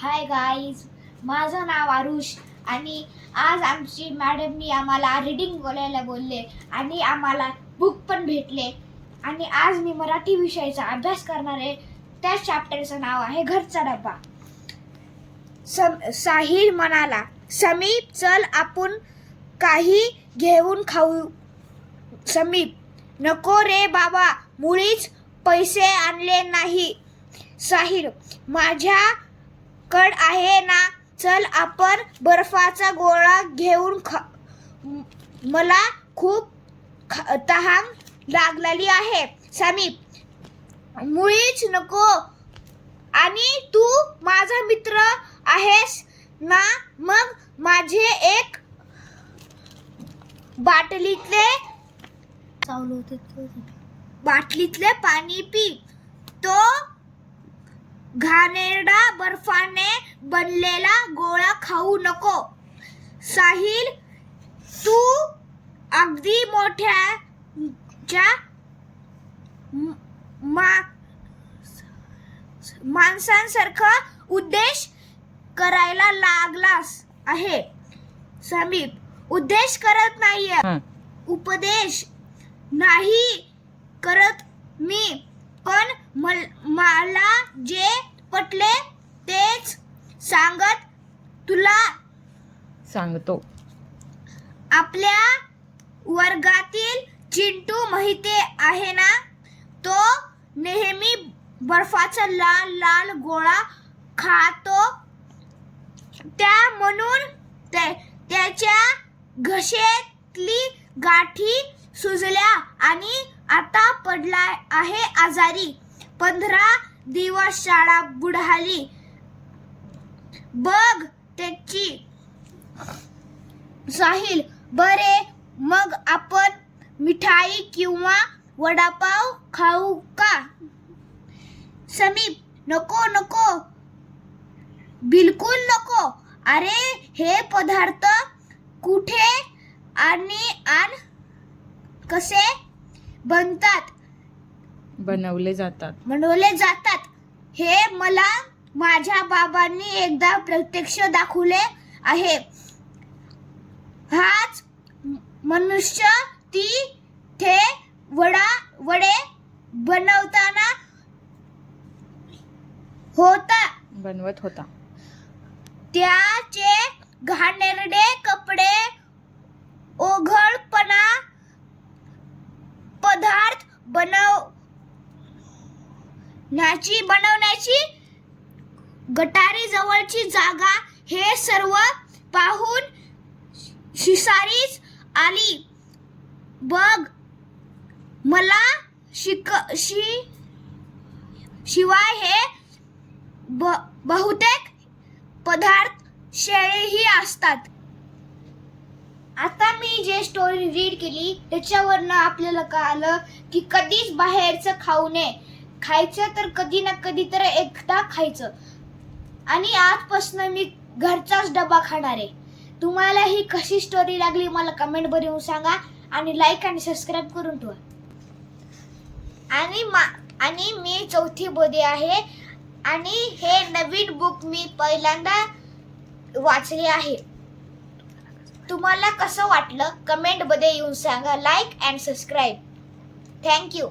Hi guys, माझं नाव आरुष आणि आज आमची मॅडमनी आम्हाला रीडिंग बोलायला बोलले आणि आम्हाला बुक पण भेटले. आणि आज मी मराठी विषयाचा अभ्यास करणार आहे. त्या चॅप्टरचं नाव आहे घरचा डब्बा. साहिल म्हणाला, समीप चल आपण काही घेऊन खाऊ. समीप, नको रे बाबा, मुळीच पैसे आणले नाही. साहिल, माझ्याकडे आहे ना, चल आपण बर्फाचा गोळा घेऊन मला खूप तहान लागलेली आहे. समीप, मुळीच नको, आणि तू माझा मित्र आहेस ना, मग माझे एक बाटलीतले पाणी पी. तो घाणेरडा बर्फाने बनलेला गोळा खाऊ नको. साहिल, तू अगदी मोठ्या माणसांसारखा उद्देश करायला लागलास आहे. समीप, उद्देश करत नाहीये, उपदेश नाही करत मी, पण मला जे पटले तेच तुला सांगतो. आपल्या वर्गातील चिंटू माहिती आहे ना, तो नेहमी बर्फाचा लाल लाल गोळा खातो. म्हणून त्याच्या घशातली गाठी सुजल्या आणि आता पडला आहे आजारी. 15 दिवस शाळा बुडाली बघ त्याची. साहिल, बरे, मग आपण मिठाई किंवा वडापाव खाऊ का? समीप, नको नको, बिलकुल नको. अरे, हे पदार्थ कुठे आणि कसे बनवले जातात हे मला माझ्या बाबांनी एकदा प्रत्यक्ष दाखवले आहे. हाच मनुष्य ते वडे बनवत होता. त्याचे घाणेरडे कपडे, ओघळपणा, पदार्थ बनवण्याची गटारी जवळची जागा, हे सर्व पाहून शिसारीच आली. बघ, मला शिवाय हे बहुतेक पदार्थ शेळीही असतात. आता मी जे स्टोरी रीड केली त्याच्यावरनं आपल्याला कळालं की कधीच बाहेरचं खाऊ नये. खायचं तर कधी ना कधी तर एकदा खायचं. आणि आजपासून मी घरचाच डबा खाणार आहे. तुम्हाला ही कशी स्टोरी लागली मला कमेंटमध्ये येऊन सांगा आणि लाईक आणि सबस्क्राईब करून ठेवा. आणि मी 4थी मध्ये आहे आणि हे नवीन बुक मी पहिल्यांदा वाचले आहे. तुम्हाला कसं वाटलं कमेंटमध्ये येऊन सांगा. Like and subscribe. थँक्यू.